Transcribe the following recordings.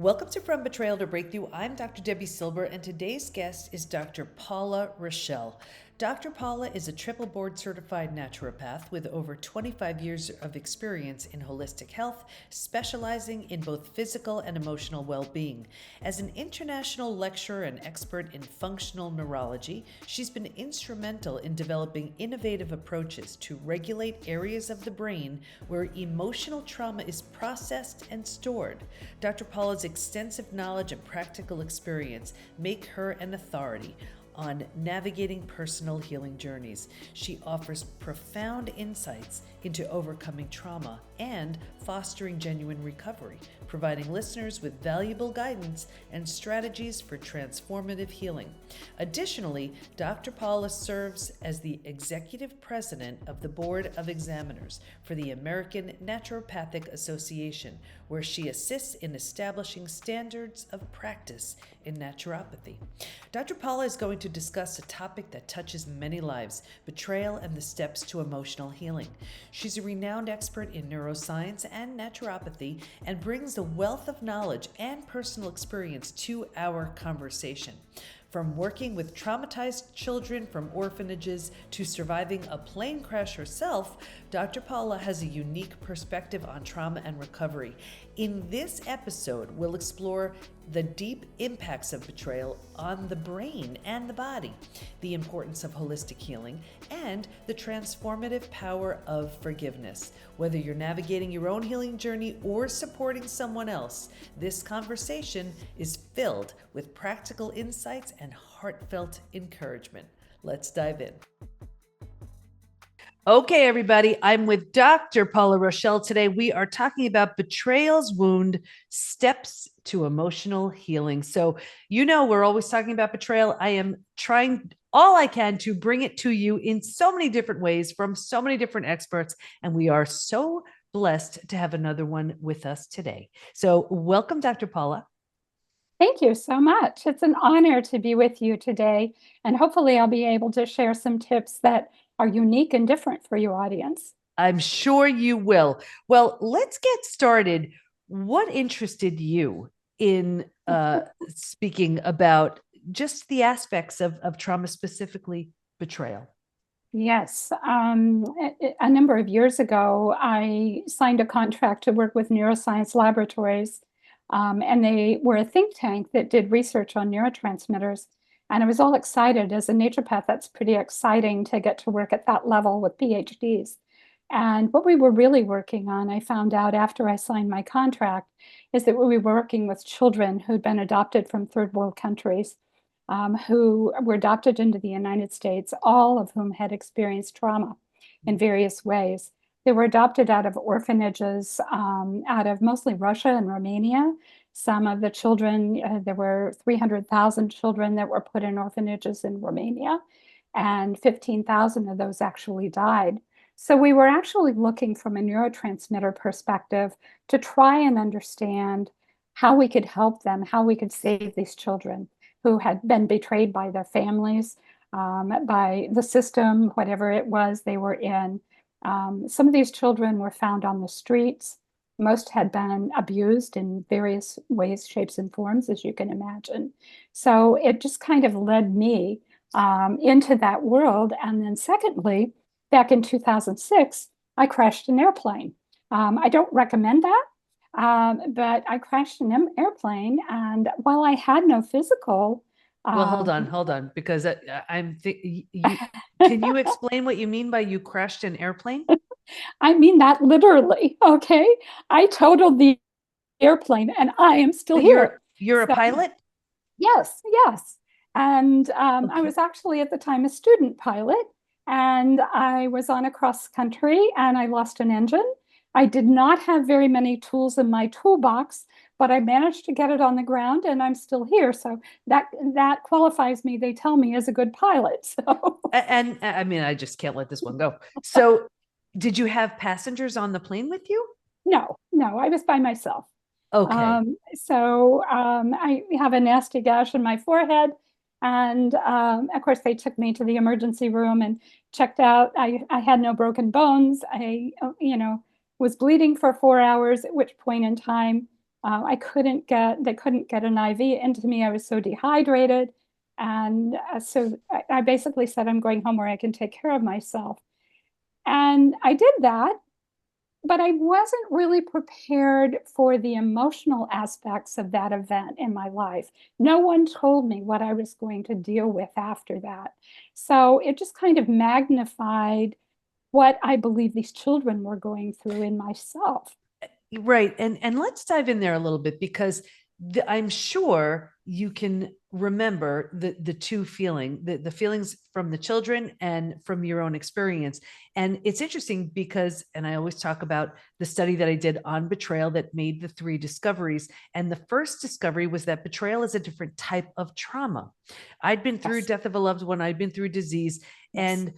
Welcome to From Betrayal to Breakthrough. I'm Dr. Debbie Silber, and today's guest is Dr. Paula Rochelle. Dr. Paula is a triple board certified naturopath with over 25 years of experience in holistic health, specializing in both physical and emotional well-being. As an international lecturer and expert in functional neurology, she's been instrumental in developing innovative approaches to regulate areas of the brain where emotional trauma is processed and stored. Dr. Paula's extensive knowledge and practical experience make her an authority on navigating personal healing journeys. She offers profound insights into overcoming trauma and fostering genuine recovery, providing listeners with valuable guidance and strategies for transformative healing. Additionally, Dr. Paula serves as the executive president of the Board of Examiners for the American Naturopathic Association, where she assists in establishing standards of practice in naturopathy. Dr. Paula is going to discuss a topic that touches many lives: betrayal and the steps to emotional healing. She's a renowned expert in neuroscience and naturopathy and brings a wealth of knowledge and personal experience to our conversation. From working with traumatized children from orphanages to surviving a plane crash herself, Dr. Paula has a unique perspective on trauma and recovery. In this episode, we'll explore the deep impacts of betrayal on the brain and the body, the importance of holistic healing, and the transformative power of forgiveness. Whether you're navigating your own healing journey or supporting someone else, this conversation is filled with practical insights and heartfelt encouragement. Let's dive in. Okay, everybody, I'm with Dr. Paula Rochelle today. We are talking about betrayal's wound, steps to emotional healing. So, we're always talking about betrayal. I am trying all I can to bring it to you in so many different ways from so many different experts. And we are so blessed to have another one with us today. So welcome, Dr. Paula. Thank you so much. It's an honor to be with you today. And hopefully I'll be able to share some tips that are unique and different for your audience. I'm sure you will. Well, let's get started. What interested you in speaking about just the aspects of trauma, specifically betrayal? Yes. A number of years ago, I signed a contract to work with neuroscience laboratories, and they were a think tank that did research on neurotransmitters. And I was all excited. As a naturopath, that's pretty exciting to get to work at that level with PhDs. And what we were really working on, I found out after I signed my contract, is that we were working with children who'd been adopted from third world countries, who were adopted into the United States, all of whom had experienced trauma in various ways. They were adopted out of orphanages, out of mostly Russia and Romania. Some of the children, there were 300,000 children that were put in orphanages in Romania, and 15,000 of those actually died. So we were actually looking from a neurotransmitter perspective to try and understand how we could help them, how we could save these children who had been betrayed by their families, by the system, whatever it was they were in. Some of these children were found on the streets. Most had been abused in various ways, shapes, and forms, as you can imagine. So it just kind of led me into that world. And then secondly, back in 2006, I crashed an airplane. I don't recommend that, but I crashed an airplane. And while I had no physical... Well, hold on, because can you explain what you mean by you crashed an airplane? I mean that literally, okay? I totaled the airplane and I am still here. You're a pilot? Yes. And I was actually at the time a student pilot, and I was on a cross country and I lost an engine. I did not have very many tools in my toolbox, but I managed to get it on the ground and I'm still here. So that qualifies me, they tell me, as a good pilot. So. And I mean, I just can't let this one go. So did you have passengers on the plane with you? No, I was by myself. Okay. So I have a nasty gash in my forehead. And of course, they took me to the emergency room and checked out. I had no broken bones. I was bleeding for 4 hours, at which point in time They couldn't get an IV into me. I was so dehydrated. And so I basically said, I'm going home where I can take care of myself. And I did that, but I wasn't really prepared for the emotional aspects of that event in my life. No one told me what I was going to deal with after that. So it just kind of magnified what I believe these children were going through in myself. Right. And let's dive in there a little bit because I'm sure you can remember the two the feelings from the children and from your own experience. And it's interesting because, and I always talk about the study that I did on betrayal that made the three discoveries. And the first discovery was that betrayal is a different type of trauma. I'd been through Yes. death of a loved one. I'd been through disease, Yes. and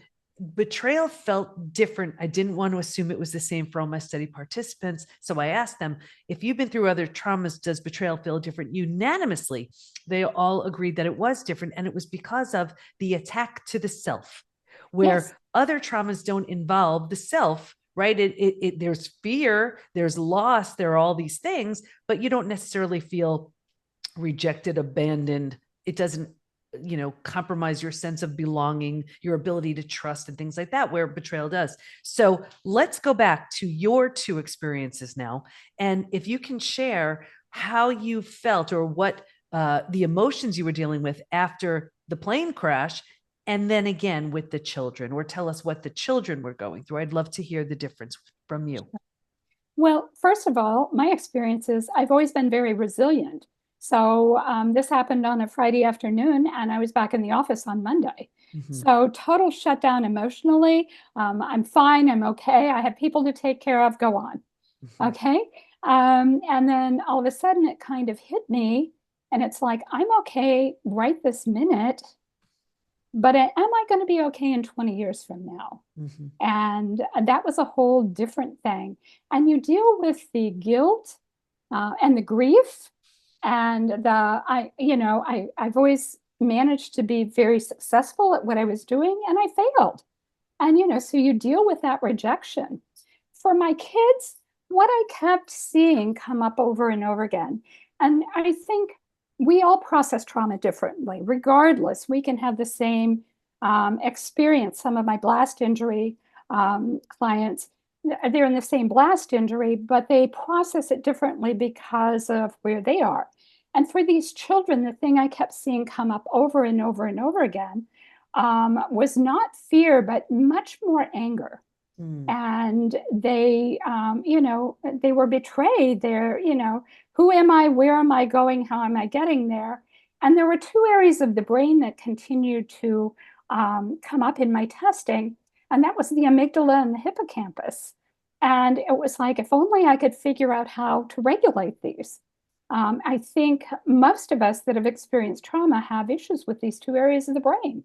betrayal felt different. I didn't want to assume it was the same for all my study participants. So I asked them, if you've been through other traumas, does betrayal feel different? Unanimously, they all agreed that it was different. And it was because of the attack to the self, Yes. where other traumas don't involve the self, right? There's fear, there's loss, there are all these things, but you don't necessarily feel rejected, abandoned. It doesn't compromise your sense of belonging, your ability to trust, and things like that, where betrayal does. So let's go back to your two experiences now. And if you can share how you felt or what the emotions you were dealing with after the plane crash, and then again with the children, or tell us what the children were going through. I'd love to hear the difference from you. Well, first of all, my experiences, I've always been very resilient. So this happened on a Friday afternoon, and I was back in the office on Monday. Mm-hmm. So total shutdown emotionally. I'm fine. I'm okay. I have people to take care of. Go on. Mm-hmm. Okay. And then all of a sudden it kind of hit me, and it's like, I'm okay right this minute, but am I going to be okay in 20 years from now? Mm-hmm. And that was a whole different thing. And you deal with the guilt and the grief and I've always managed to be very successful at what I was doing, and I failed. And so you deal with that rejection. For my kids, what I kept seeing come up over and over again, and I think we all process trauma differently. Regardless, we can have the same experience. Some of my blast injury clients, they're in the same blast injury, but they process it differently because of where they are. And for these children, the thing I kept seeing come up over and over and over again was not fear, but much more anger. Mm. And they were betrayed. Who am I? Where am I going? How am I getting there? And there were two areas of the brain that continued to come up in my testing, and that was the amygdala and the hippocampus. And it was like, if only I could figure out how to regulate these. I think most of us that have experienced trauma have issues with these two areas of the brain.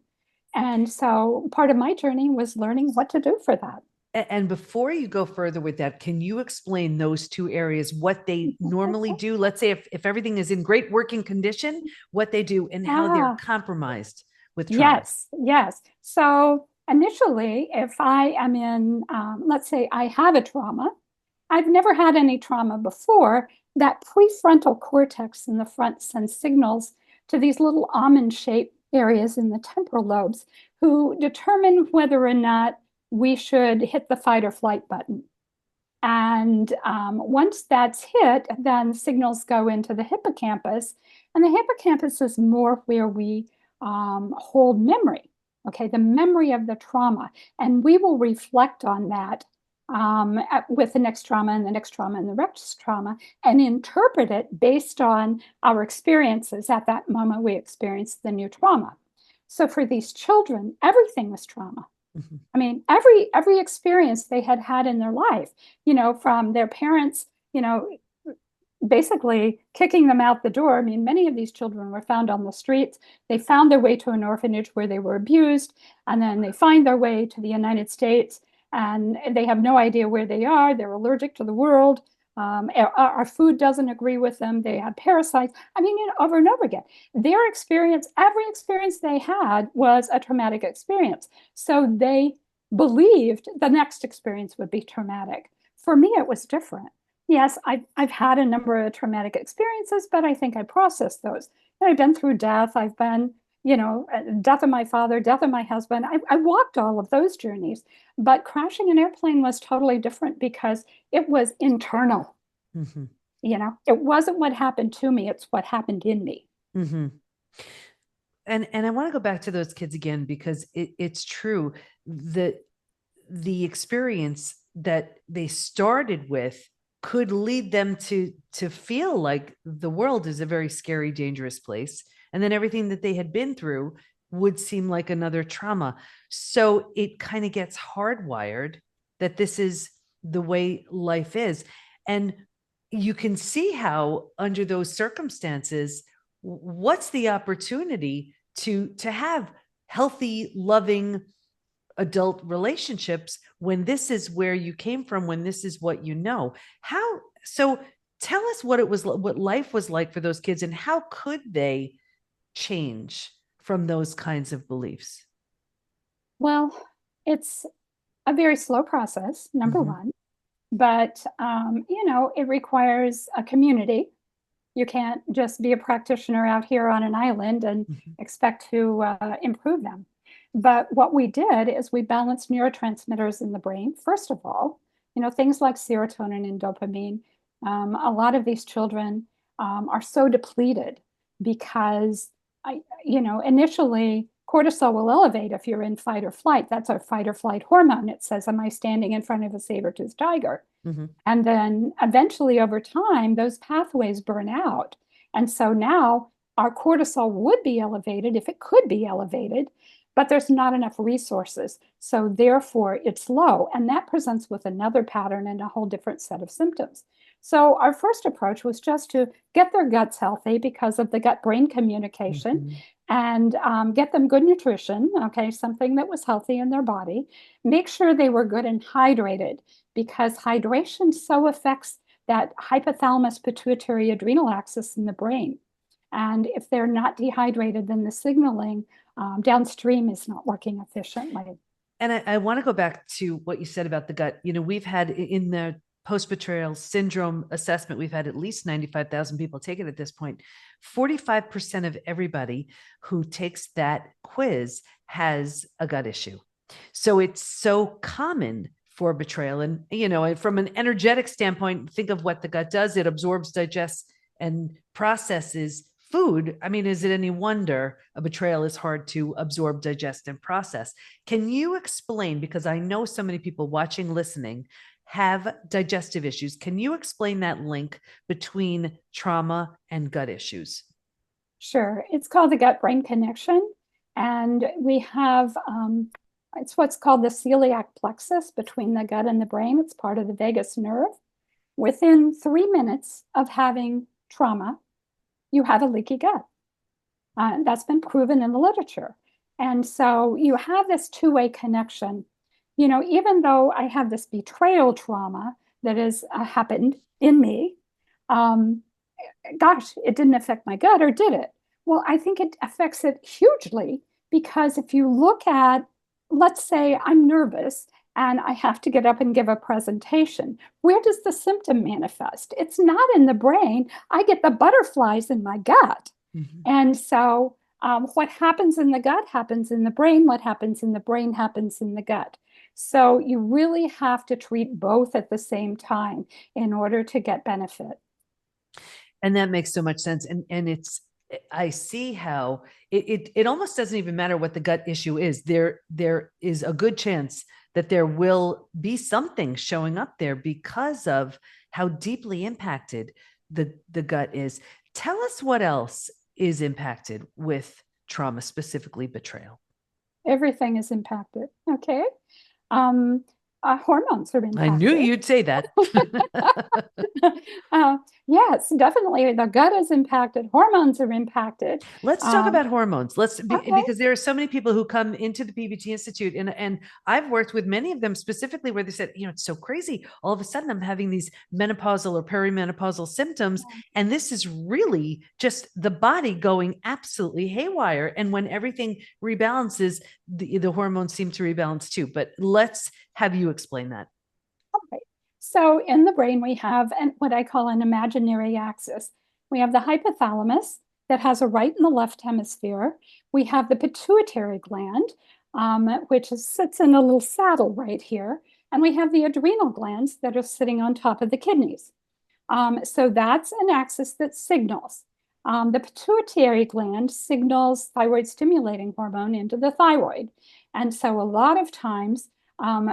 And so part of my journey was learning what to do for that. And before you go further with that, can you explain those two areas, what they normally do? Let's say if everything is in great working condition, what they do and how they're Ah, compromised with trauma. yes, yes. So initially, if I am in, let's say I have a trauma, I've never had any trauma before, that prefrontal cortex in the front sends signals to these little almond-shaped areas in the temporal lobes who determine whether or not we should hit the fight or flight button. And once that's hit, then signals go into the hippocampus. And the hippocampus is more where we hold memory, okay, the memory of the trauma. And we will reflect on that with the next trauma and the next trauma and the next trauma and interpret it based on our experiences at that moment we experienced the new trauma. So for these children, everything was trauma. Mm-hmm. I mean, every experience they had had in their life, from their parents, basically kicking them out the door. I mean, many of these children were found on the streets. They found their way to an orphanage where they were abused, and then they find their way to the United States, and they have no idea where they are. They're allergic to the world. Our food doesn't agree with them. They have parasites. I mean, over and over again. Their experience, every experience they had was a traumatic experience. So they believed the next experience would be traumatic. For me, it was different. Yes, I've had a number of traumatic experiences, but I think I processed those. And I've been through death. I've been, death of my father, death of my husband. I walked all of those journeys, but crashing an airplane was totally different because it was internal. Mm-hmm. It wasn't what happened to me, it's what happened in me. Mm-hmm. And I want to go back to those kids again, because it's true that the experience that they started with could lead them to feel like the world is a very scary, dangerous place. And then everything that they had been through would seem like another trauma. So it kind of gets hardwired that this is the way life is. And you can see how, under those circumstances, what's the opportunity to have healthy, loving adult relationships when this is where you came from, when this is what you know. How so tell us what life was like for those kids, and how could they change from those kinds of beliefs? Well, it's a very slow process, number Mm-hmm. one, but it requires a community. You can't just be a practitioner out here on an island and Mm-hmm. expect to improve them. But what we did is we balanced neurotransmitters in the brain. First of all, things like serotonin and dopamine. A lot of these children are so depleted because, initially cortisol will elevate if you're in fight or flight. That's our fight or flight hormone. It says, am I standing in front of a saber-toothed tiger? Mm-hmm. And then eventually over time, those pathways burn out. And so now our cortisol would be elevated if it could be elevated, but there's not enough resources. So therefore it's low. And that presents with another pattern and a whole different set of symptoms. So our first approach was just to get their guts healthy because of the gut-brain communication, Mm-hmm. and get them good nutrition, okay, something that was healthy in their body. Make sure they were good and hydrated, because hydration so affects that hypothalamus pituitary adrenal axis in the brain. And if they're not dehydrated, then the signaling downstream is not working efficiently. And I want to go back to what you said about the gut. We've had in the post-betrayal syndrome assessment, we've had at least 95,000 people take it at this point. 45% of everybody who takes that quiz has a gut issue. So it's so common for betrayal. And, from an energetic standpoint, think of what the gut does. It absorbs, digests, and processes food. I mean, is it any wonder a betrayal is hard to absorb, digest, and process? Can you explain, because I know so many people watching, listening, have digestive issues. Can you explain that link between trauma and gut issues? Sure. It's called the gut-brain connection. And we have, it's what's called the celiac plexus between the gut and the brain. It's part of the vagus nerve. Within 3 minutes of having trauma, you have a leaky gut. That's been proven in the literature. And so you have this two-way connection. Even though I have this betrayal trauma that has happened in me, um, gosh, it didn't affect my gut, or did it? Well, I think it affects it hugely, because if you look at, let's say I'm nervous and I have to get up and give a presentation, where does the symptom manifest? It's not in the brain. I get the butterflies in my gut. Mm-hmm. And so what happens in the gut happens in the brain. What happens in the brain happens in the gut. So you really have to treat both at the same time in order to get benefit. And that makes so much sense. And I see how it almost doesn't even matter what the gut issue is. There is a good chance that there will be something showing up there because of how deeply impacted the gut is. Tell us what else is impacted with trauma, specifically betrayal. Everything is impacted. Okay. Um, Hormones are I knew impacted. you'd say that. uh, yes, definitely. The gut is impacted. Hormones are impacted. Let's talk Um, about hormones. okay. Because there are so many people who come into the PBT Institute, and I've worked with many of them specifically where they said, it's so crazy. All of a sudden I'm having these menopausal or perimenopausal symptoms. And this is really just the body going absolutely haywire. And when everything rebalances, the hormones seem to rebalance too. But let's have you explain that. Okay. So in the brain, we have what I call an imaginary axis. We have the hypothalamus that has a right and the left hemisphere. We have the pituitary gland, which sits in a little saddle right here. And we have the adrenal glands that are sitting on top of the kidneys. So that's an axis that signals. The pituitary gland signals thyroid stimulating hormone into the thyroid. And so a lot of times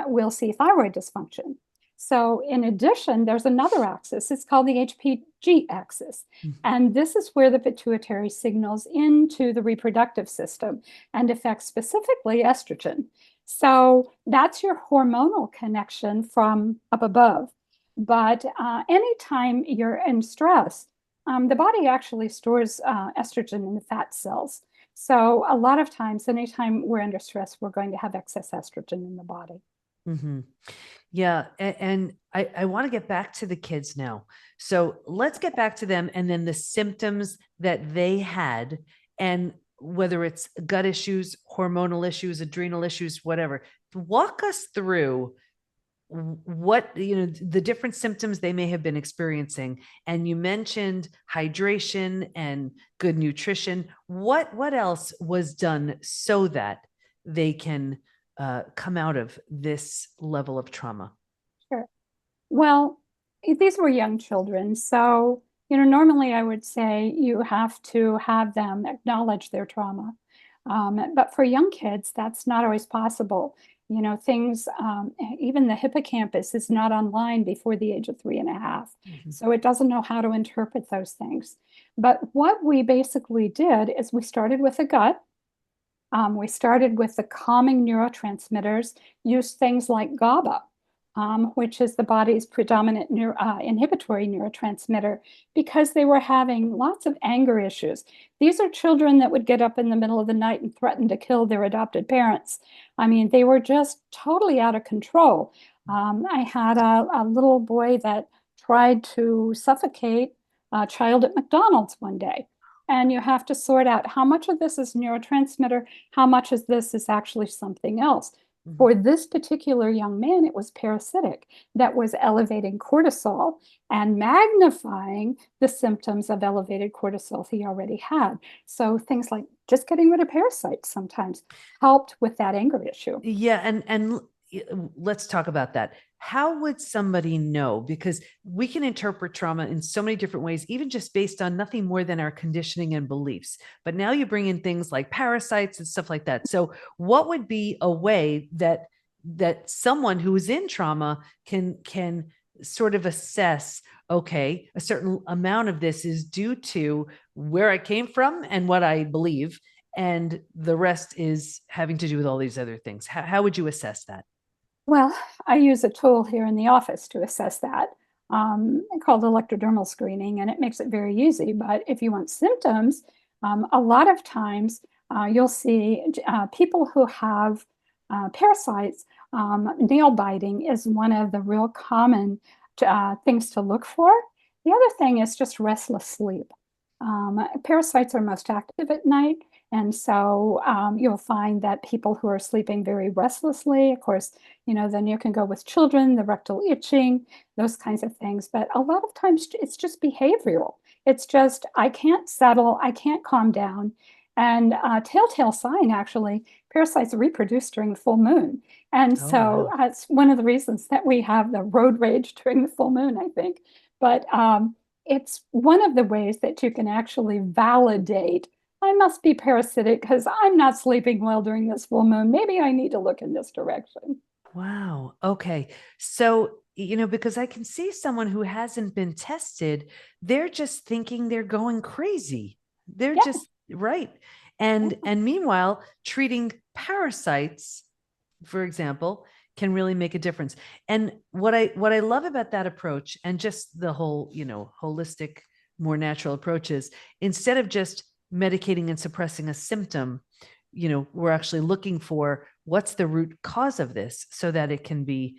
we'll see thyroid dysfunction. So in addition, there's another axis. It's called the HPG axis. Mhm. And this is where the pituitary signals into the reproductive system and affects specifically estrogen. So that's your hormonal connection from up above. But anytime you're in stress, the body actually stores estrogen in the fat cells. So a lot of times, anytime we're under stress, we're going to have excess estrogen in the body. Mm-hmm. Yeah. And I want to get back to the kids now. So let's get back to them and then the symptoms that they had, and whether it's gut issues, hormonal issues, adrenal issues, whatever. Walk us through what, the different symptoms they may have been experiencing. And you mentioned hydration and good nutrition. What else was done so that they can come out of this level of trauma? Sure. Well, these were young children. So, normally I would say you have to have them acknowledge their trauma. But for young kids, that's not always possible. Things, even the hippocampus is not online before the age of 3.5. Mhm. So it doesn't know how to interpret those things. But what we basically did is we started with the gut. We started with the calming neurotransmitters, used things like GABA, which is the body's predominant inhibitory neurotransmitter, because they were having lots of anger issues. These are children that would get up in the middle of the night and threaten to kill their adopted parents. I mean, they were just totally out of control. I had a little boy that tried to suffocate a child at McDonald's one day. And you have to sort out how much of this is neurotransmitter, how much of this is actually something else. Mhm. For this particular young man, it was parasitic that was elevating cortisol and magnifying the symptoms of elevated cortisol he already had. So things like just getting rid of parasites sometimes helped with that anger issue. Yeah, and let's talk about that. How would somebody know? Because we can interpret trauma in so many different ways, even just based on nothing more than our conditioning and beliefs. But now you bring in things like parasites and stuff like that. So, what would be a way that someone who is in trauma can sort of assess? Okay, a certain amount of this is due to where I came from and what I believe, and the rest is having to do with all these other things. How would you assess that? Well, I use a tool here in the office to assess that, called electrodermal screening, and it makes it very easy. But if you want symptoms, a lot of times you'll see people who have parasites. Nail biting is one of the real common things to look for. The other thing is just restless sleep. Parasites are most active at night. And so you'll find that people who are sleeping very restlessly, of course, then you can go with children, the rectal itching, those kinds of things. But a lot of times it's just behavioral. It's just, I can't settle, I can't calm down. And telltale sign, actually, parasites reproduce during the full moon. And Oh, so wow. that's one of the reasons that we have the road rage during the full moon, I think. But it's one of the ways that you can actually validate I must be parasitic because I'm not sleeping well during this full moon. Maybe I need to look in this direction. Wow. Okay. So, because I can see someone who hasn't been tested, they're just thinking they're going crazy. They're Yeah, just right. yeah. And meanwhile, treating parasites, for example, can really make a difference. And what I love about that approach and just the whole, holistic, more natural approaches, instead of just medicating and suppressing a symptom, we're actually looking for what's the root cause of this so that it can be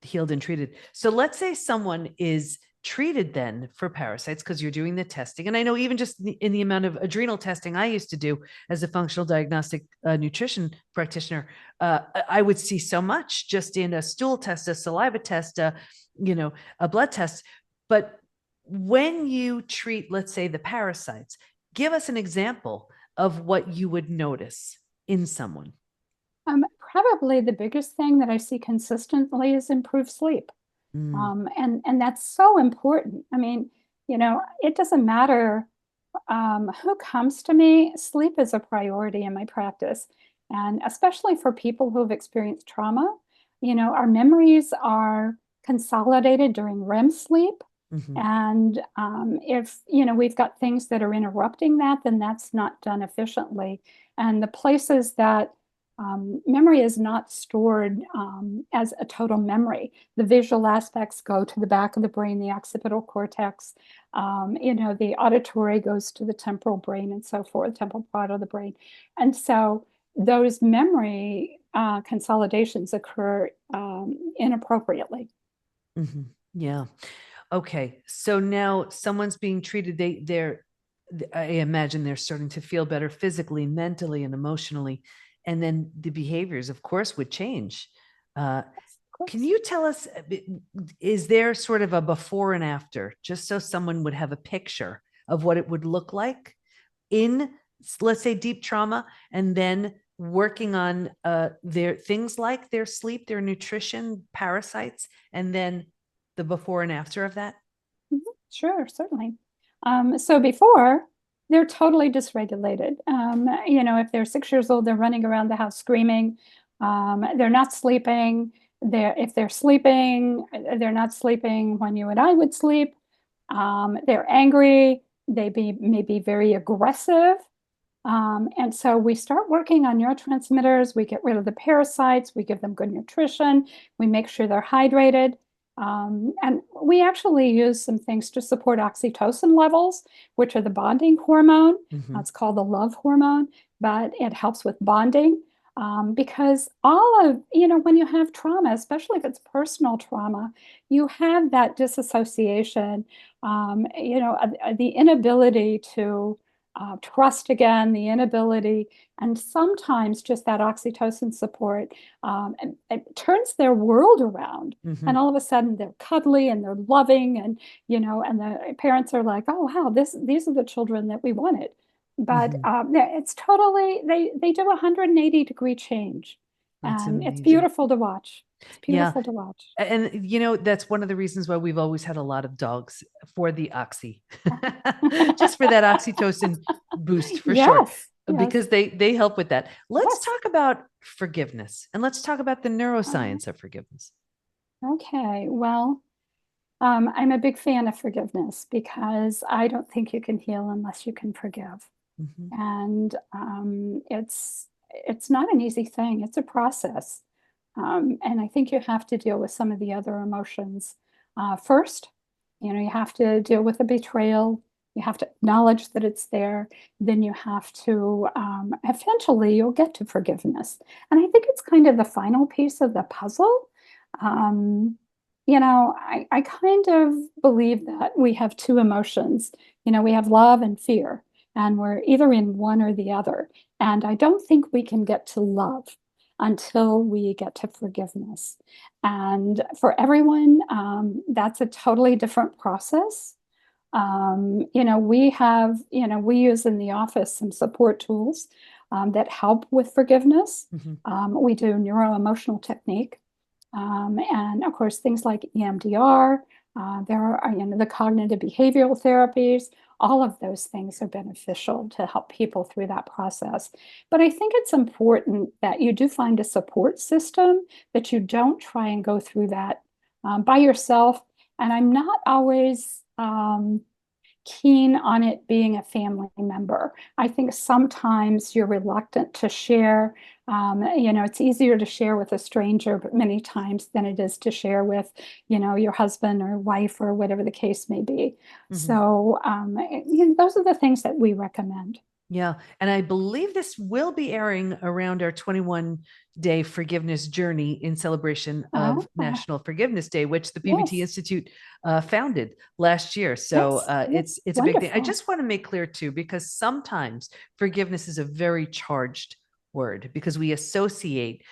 healed and treated. So let's say someone is treated then for parasites because you're doing the testing. And I know even just in the amount of adrenal testing I used to do as a functional diagnostic nutrition practitioner, I would see so much just in a stool test, a saliva test, a blood test. But when you treat, let's say, the parasites, give us an example of what you would notice in someone. Probably the biggest thing that I see consistently is improved sleep. Mm, And that's so important. I mean, it doesn't matter who comes to me, sleep is a priority in my practice. And especially for people who have experienced trauma, our memories are consolidated during REM sleep. mhm, And if, we've got things that are interrupting that, then that's not done efficiently. And the places that memory is not stored as a total memory. The visual aspects go to the back of the brain, the occipital cortex. The auditory goes to the temporal brain and so forth, temporal part of the brain. And so those memory consolidations occur inappropriately. mhm. Yeah. Okay. So now someone's being treated, I imagine they're starting to feel better physically, mentally, and emotionally. And then the behaviors, of course, would change. Uh, Of can course. you tell us, is there sort of a before and after, just so someone would have a picture of what it would look like in, let's say, deep trauma, and then working on their things like their sleep, their nutrition, parasites, and then the before and after of that? Mhm. Sure, certainly. So before, they're totally dysregulated. If they're 6 years old, they're running around the house screaming. They're not sleeping. If they're sleeping, they're not sleeping when you and I would sleep. They're angry. May be very aggressive. And so we start working on neurotransmitters. We get rid of the parasites. We give them good nutrition. We make sure they're hydrated. And we actually use some things to support oxytocin levels, which are the bonding hormone. Mm-hmm. It's called the love hormone, but it helps with bonding. Because when you have trauma, especially if it's personal trauma, you have that disassociation, the inability to trust again, the inability, and sometimes just that oxytocin support it turns their world around. Mm-hmm. And all of a sudden they're cuddly and they're loving, and the parents are like, oh wow, these are the children that we wanted. But Mm-hmm. it's totally they do a 180-degree change, That's and it's amazing. beautiful to watch. It's Yeah. beautiful to watch. And that's one of the reasons why we've always had a lot of dogs, for the oxy, just for that oxytocin boost, for sure, Yes, yes, because they help with that. Let's yes. talk about forgiveness, and let's talk about the All right. neuroscience of forgiveness. Okay. Well, I'm a big fan of forgiveness because I don't think you can heal unless you can forgive. Mm-hmm. And it's not an easy thing. It's a process. And I think you have to deal with some of the other emotions first. You have to deal with the betrayal. You have to acknowledge that it's there. Then you have to, eventually, you'll get to forgiveness. And I think it's kind of the final piece of the puzzle. Um, I kind of believe that we have two emotions. We have love and fear, and we're either in one or the other. And I don't think we can get to love until we get to forgiveness. And for everyone, that's a totally different process. We use in the office some support tools that help with forgiveness. Mm-hmm. We do neuro-emotional technique. And of course, things like EMDR, there are, the cognitive behavioral therapies, all of those things are beneficial to help people through that process. But I think it's important that you do find a support system, that you don't try and go through that by yourself. And I'm not always keen on it being a family member. I think sometimes you're reluctant to share. It's easier to share with a stranger, but many times than it is to share with, your husband or wife or whatever the case may be. Mm-hmm. So, those are the things that we recommend. Yeah. And I believe this will be airing around our 21-day forgiveness journey in celebration of Uh, National Forgiveness Day, which the PBT yes, Institute founded last year. So yes, yes, it's a big thing. I wonderful. just want to make clear too, because sometimes forgiveness is a very charged word, because we associate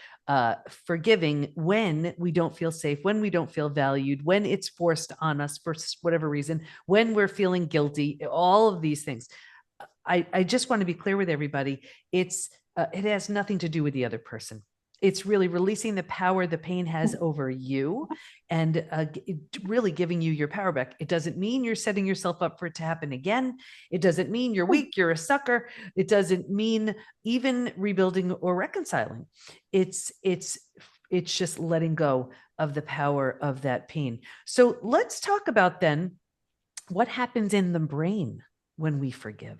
forgiving when we don't feel safe, when we don't feel valued, when it's forced on us for whatever reason, when we're feeling guilty, all of these things. I just want to be clear with everybody. It has nothing to do with the other person. It's really releasing the power the pain has over you and really giving you your power back. It doesn't mean you're setting yourself up for it to happen again. It doesn't mean you're weak, you're a sucker. It doesn't mean even rebuilding or reconciling. It's just letting go of the power of that pain. So let's talk about then what happens in the brain when we forgive.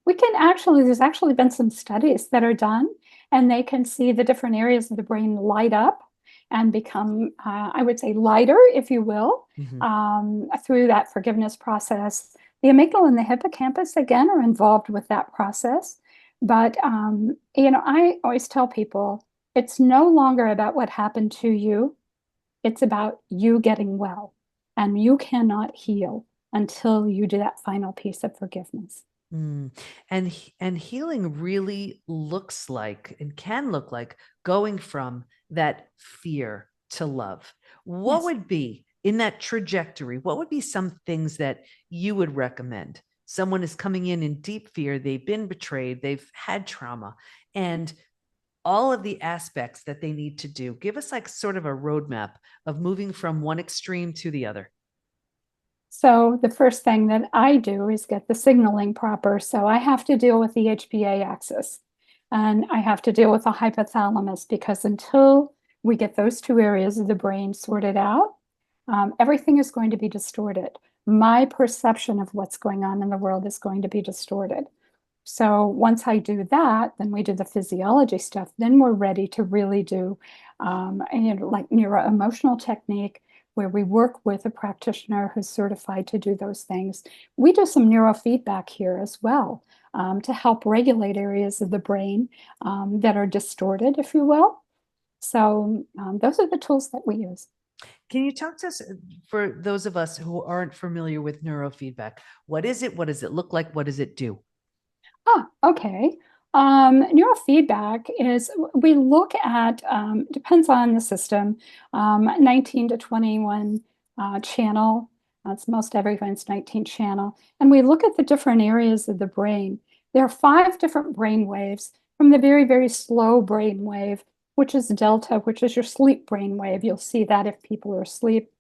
There's actually been some studies that are done, and they can see the different areas of the brain light up and become, I would say, lighter, if you will, through that forgiveness process. The amygdala and the hippocampus, again, are involved with that process. But, I always tell people it's no longer about what happened to you. It's about you getting well, and you cannot heal until you do that final piece of forgiveness. And healing really looks like and can look like going from that fear to love. What Yes. would be in that trajectory? What would be some things that you would recommend? Someone is coming in deep fear, they've been betrayed, they've had trauma, and all of the aspects that they need to do. Give us like sort of a roadmap of moving from one extreme to the other. So the first thing that I do is get the signaling proper. So I have to deal with the HPA axis, and I have to deal with the hypothalamus, because until we get those two areas of the brain sorted out, everything is going to be distorted. My perception of what's going on in the world is going to be distorted. So once I do that, then we do the physiology stuff. Then we're ready to really do, like neuro-emotional technique, where we work with a practitioner who's certified to do those things. We do some neurofeedback here as well, to help regulate areas of the brain that are distorted, if you will. So those are the tools that we use. Can you talk to us, for those of us who aren't familiar with neurofeedback? What is it? What does it look like? What does it do? Okay. Neurofeedback is, we look at, depends on the system, 19 to 21 channel. That's most everyone's 19 channel. And we look at the different areas of the brain. There are 5 different brain waves, from the very, very slow brain wave, which is delta, which is your sleep brain wave. You'll see that if people are asleep,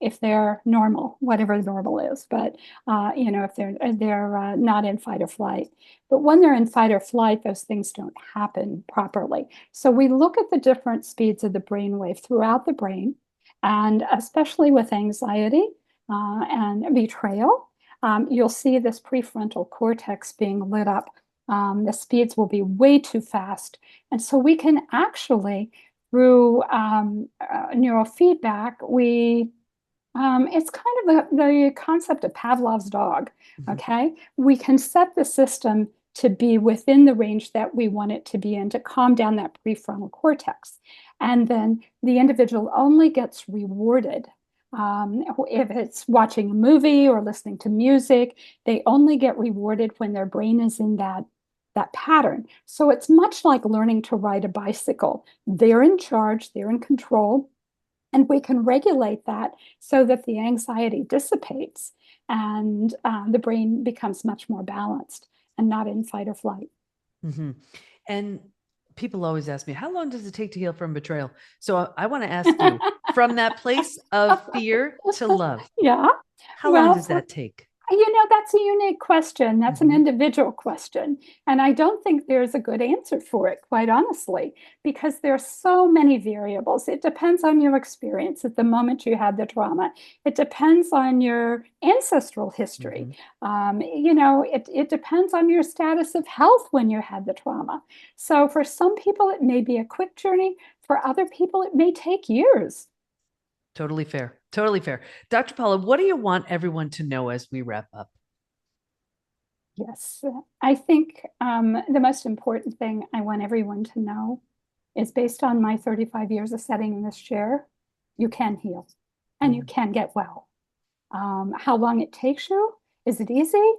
if they're normal, whatever normal is, but if they're not in fight or flight. But when they're in fight or flight, those things don't happen properly. So we look at the different speeds of the brainwave throughout the brain, and especially with anxiety and betrayal, you'll see this prefrontal cortex being lit up. The speeds will be way too fast. And so we can actually, through neurofeedback, it's kind of the concept of Pavlov's dog, okay? We can set the system to be within the range that we want it to be in, to calm down that prefrontal cortex. And then the individual only gets rewarded. If it's watching a movie or listening to music, they only get rewarded when their brain is in that pattern. So it's much like learning to ride a bicycle. They're in charge, they're in control. And we can regulate that so that the anxiety dissipates and the brain becomes much more balanced and not in fight or flight. And people always ask me, how long does it take to heal from betrayal? So I want to ask you, from that place of fear to love, Yeah. how long does that take? That's a unique question. That's an individual question. And I don't think there's a good answer for it, quite honestly, because there are so many variables. It depends on your experience at the moment you had the trauma. It depends on your ancestral history. It depends on your status of health when you had the trauma. So for some people, it may be a quick journey. For other people, it may take years. Totally fair. Totally fair. Dr. Paula, what do you want everyone to know as we wrap up? Yes, I think the most important thing I want everyone to know is, based on my 35 years of sitting in this chair, you can heal and you can get well. How long it takes you? Is it easy?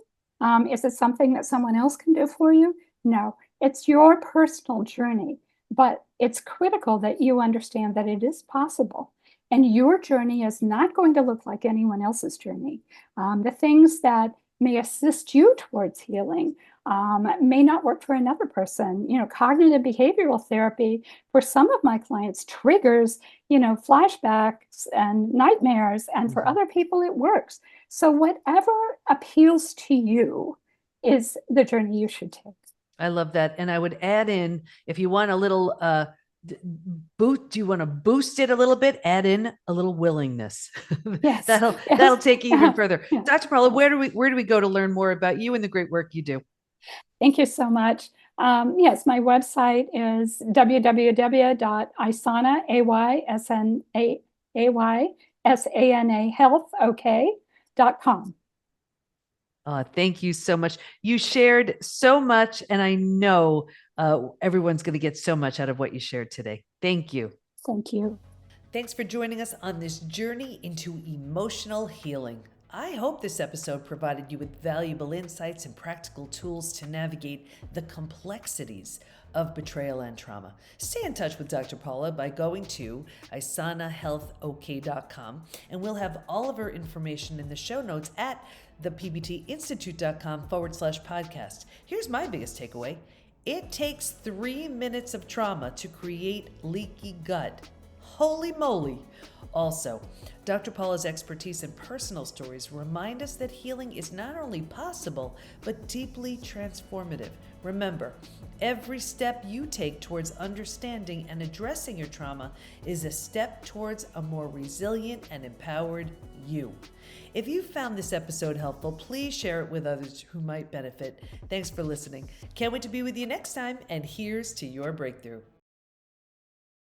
Is it something that someone else can do for you? No, it's your personal journey. But it's critical that you understand that it is possible. And your journey is not going to look like anyone else's journey. The things that may assist you towards healing may not work for another person. Cognitive behavioral therapy for some of my clients triggers, flashbacks and nightmares, and for other people it works. So whatever appeals to you is the journey you should take. I love that. And I would add in, if you want a little do you want to boost it a little bit? Add in a little willingness. Yes. That'll take you even further. Yeah. Dr. Paula, where do we go to learn more about you and the great work you do? Thank you so much. Yes, my website is www.aysanahealth.com. Thank you so much. You shared so much, and I know everyone's going to get so much out of what you shared today. Thank you. Thank you. Thanks for joining us on this journey into emotional healing. I hope this episode provided you with valuable insights and practical tools to navigate the complexities of betrayal and trauma. Stay in touch with Dr. Paula by going to isanahealthok.com, and we'll have all of her information in the show notes at thepbtinstitute.com/podcast. Here's my biggest takeaway. It takes 3 minutes of trauma to create leaky gut. Holy moly. Also, Dr. Paula's expertise and personal stories remind us that healing is not only possible, but deeply transformative. Remember, every step you take towards understanding and addressing your trauma is a step towards a more resilient and empowered you. If you found this episode helpful, please share it with others who might benefit. Thanks for listening. Can't wait to be with you next time, and here's to your breakthrough.